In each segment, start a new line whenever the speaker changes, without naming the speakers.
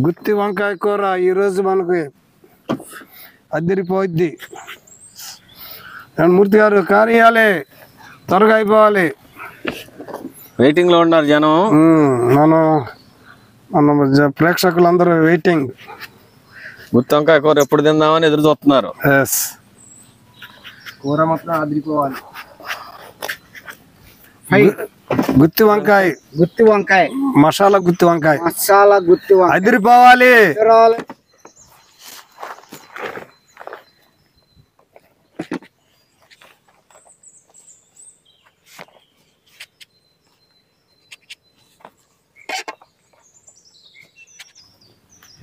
గుత్తి వంకాయ కూర ఈరోజు మనకి అదిరిపోద్ది. మూర్తి గారు కానియాలి, త్వరగా అయిపోవాలి.
వెయిటింగ్ లో ఉన్నారు జనం.
మన ప్రేక్షకులందరూ వెయిటింగ్.
గుత్తి వంకాయ కూర ఎప్పుడు తిందామని ఎదురు చూస్తున్నారు.
కూర మొత్తం అదిరిపోవాలి.
గుత్తి వంకాయ మసాలా గుత్తి వంకాయ అదిరిపోవాలి.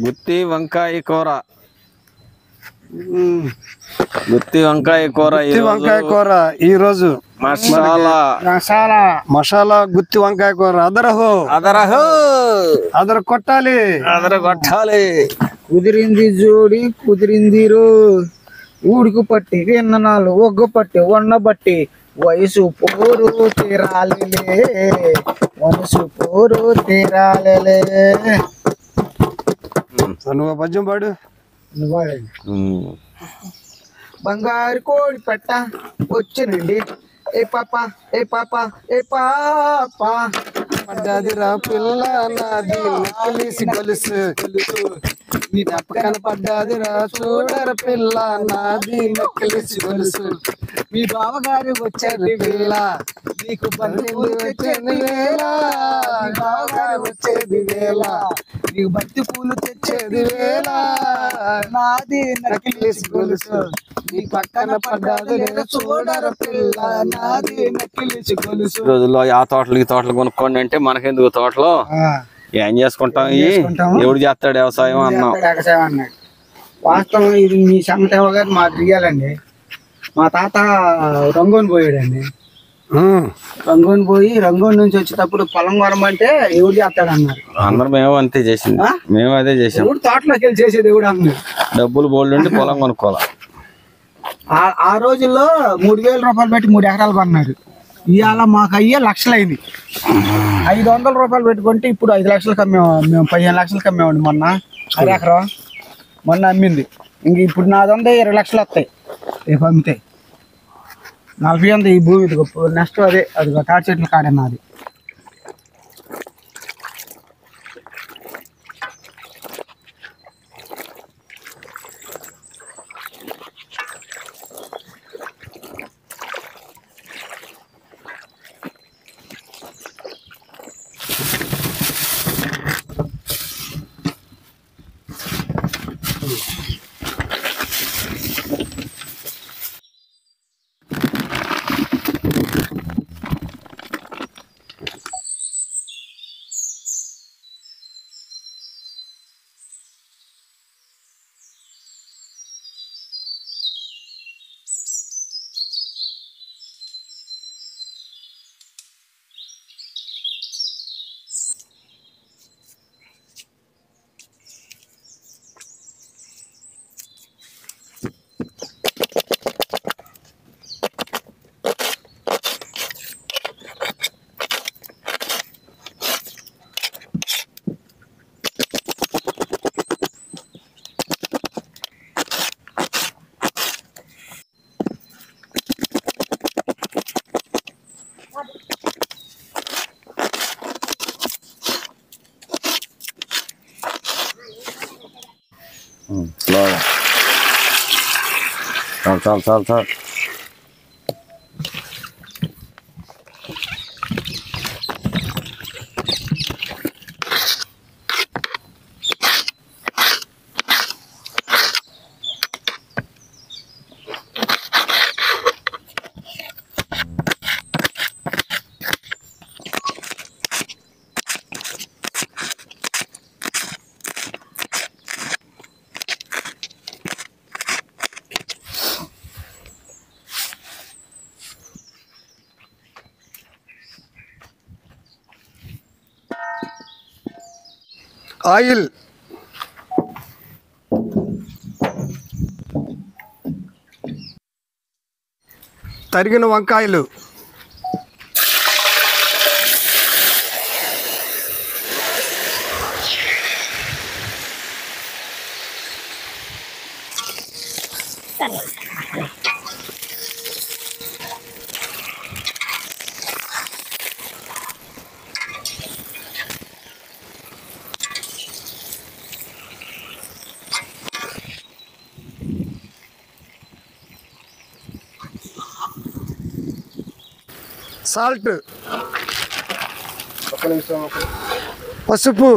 గుత్తి వంకాయ కూర, గుత్తి వంకాయ కూర
ఈరోజు
మసాలా
గుత్తి వంకాయ కూర అదర కొట్టాలి.
కుదిరింది జోడి కుదిరింది రో, ఊడుకు పట్టి విన్ననాలు ఒగ్గు పట్టి బట్టి వయసు పోరు తీరాలిలే, వయసు పోరు తీరాలిలే.
నువ్వు పద్యం పాడు.
బంగారు కోడి పెట్ట వచ్చినండి, ఏ పాప ఏ పాప ఏ పాప
పడ్డాదిరా పిల్ల నాది నక్కిలిసి గొలుసు, నీ పక్కన పడ్డాదిరా చూడర పిల్ల నాది నక్కిలిసి గొలుసు.
మీ బావగారు వచ్చారు పిల్ల, నీకు బంధువులు వచ్చేది వేళ, బావగారు వచ్చేది వేళ, నీకు బంతి పూలు తెచ్చేది వేళ, నాది నక్కిలిసి గొలుసు, నీ పక్కన పడ్డాది చూడర పిల్ల, నాది నక్కిలిసి గొలుసు.
రోజుల్లో ఆ తోటలు ఈ తోటలు కొనుక్కోండి అంటే మనకెందుకు తోటలో ఏం చేసుకుంటాం, ఎవడు చేస్తాడు వ్యవసాయం అన్నాం.
వాస్తవం ఇది మీ సంగతి గారు మాకు తెలియాలండి. మా తాత రంగోని పోయాడండి, రంగోని పోయి రంగోని నుంచి వచ్చేటప్పుడు పొలం కొనమంటే ఎవడు చేస్తాడు అన్నారు.
అందరం మేము అంతే చేసింది, మేము అదే చేసాం.
తోటలోకి వెళ్ళి చేసేది ఎవడు అన్నారు.
డబ్బులు బోల్డ్ ఉండి పొలం కొనుక్కోవాలి.
ఆ రోజుల్లో 3,000 రూపాయలు పెట్టి 3 ఎకరాలు కొన్నారు. ఇవాళ మాకు అయ్యే లక్షలైంది. 500 రూపాయలు పెట్టుకుంటే ఇప్పుడు 5 లక్షలకు అమ్మేవా, మేము 15 లక్షలకు అమ్మేవాడి మొన్న ఎకరం, మొన్న అమ్మింది. ఇంక ఇప్పుడు నాదంతా 20 లక్షలు వస్తాయి రేపు అమ్మితే. 40 ఉంది ఈ భూమి. నెక్స్ట్ అదే అది తాటి చెట్లు కాడే నాది.
చాలు.
ఆయిల్, తరిగిన వంకాయలు, సాల్ట్, పసుపు,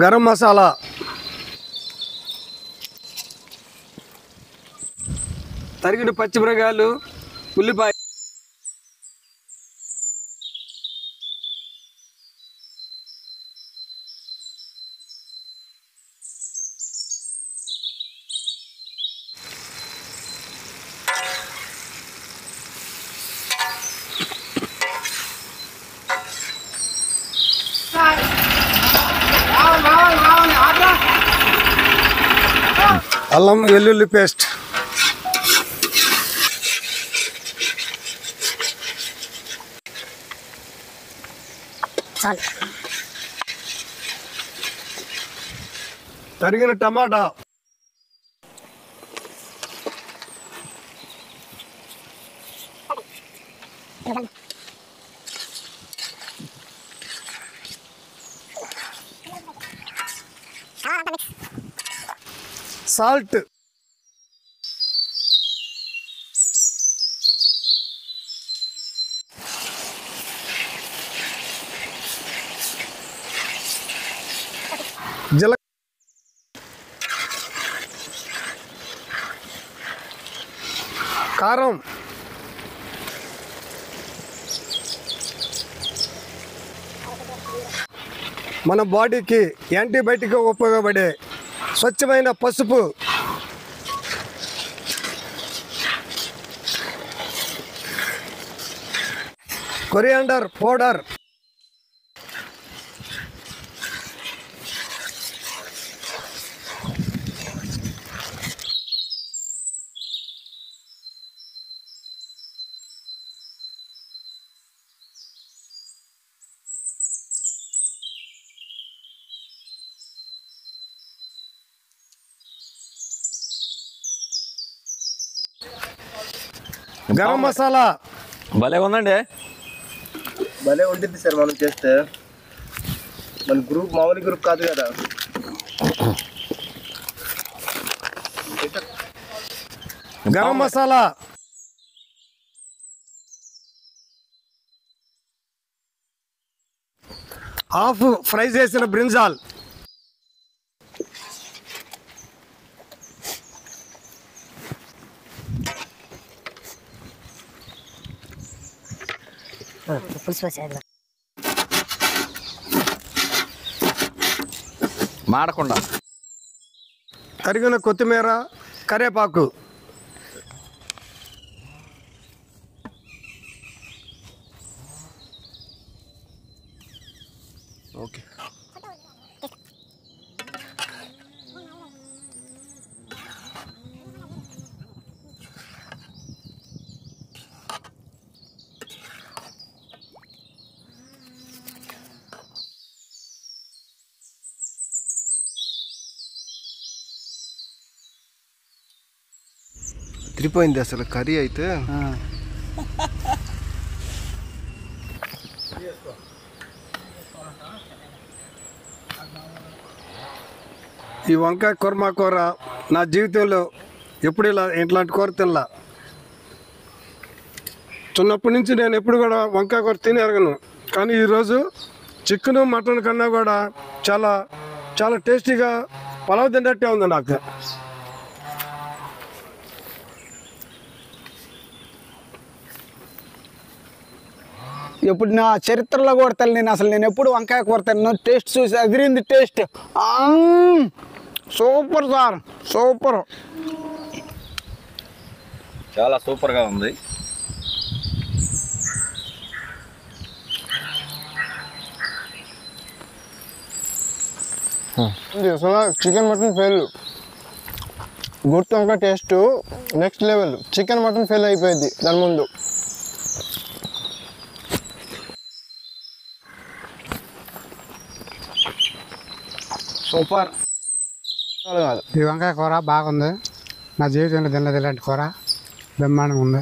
గరం మసాలా, తరిగిన పచ్చిమిరకాయలు, ఉల్లిపాయ, అల్లం వెల్లుల్లి పేస్ట్, తరిగిన టమాటా, సాల్ట్, జీలకర్ర, కారం, మన బాడీకి యాంటీబయాటిక్ ఉపయోగపడే స్వచ్ఛమైన పసుపు, కొరియాండర్ పౌడర్, గరం మసాలా.
భలే ఉందండి.
భలే ఉంటుంది సార్ మనం చేస్తే. మన గ్రూప్ మామూలు గ్రూప్ కాదు కదా.
గరం మసాలా, హాఫ్ ఫ్రై చేసిన బ్రింజాల్,
మాడకుండా
తరిగిన కొత్తిమీర, కరివేపాకు,
ఓకే. తిరిపోయింది అసలు కర్రీ అయితే.
ఈ వంకాయ కుర్మా కూర నా జీవితంలో ఎప్పుడు ఇట్లాంటి కూర తినలా. చిన్నప్పటి నుంచి నేను ఎప్పుడు కూడా వంకాయ కూర తిని ఎరగను. కానీ ఈరోజు చికెన్ మటన్ కన్నా కూడా చాలా చాలా టేస్టీగా పలావ్ తిన్నట్టే ఉంది నాకు.
ఎప్పుడు నా చరిత్రలో కూడా తల్లి నేను ఎప్పుడు వంకాయ కూర తిన్నాను. టేస్ట్ చూసి అదిరింది టేస్ట్. Super sir, super.
చాలా సూపర్గా ఉంది.
Chicken mutton fail. గుర్తు వంకాయ taste next level. Chicken mutton fail అయిపోయింది దాని ముందు.
సూపర్.
కాదు
ఈ వంకాయ కూర బాగుంది. నా జీవితంలో తినలేదు ఇలాంటి కూర. బ్రహ్మాండంగా ఉంది.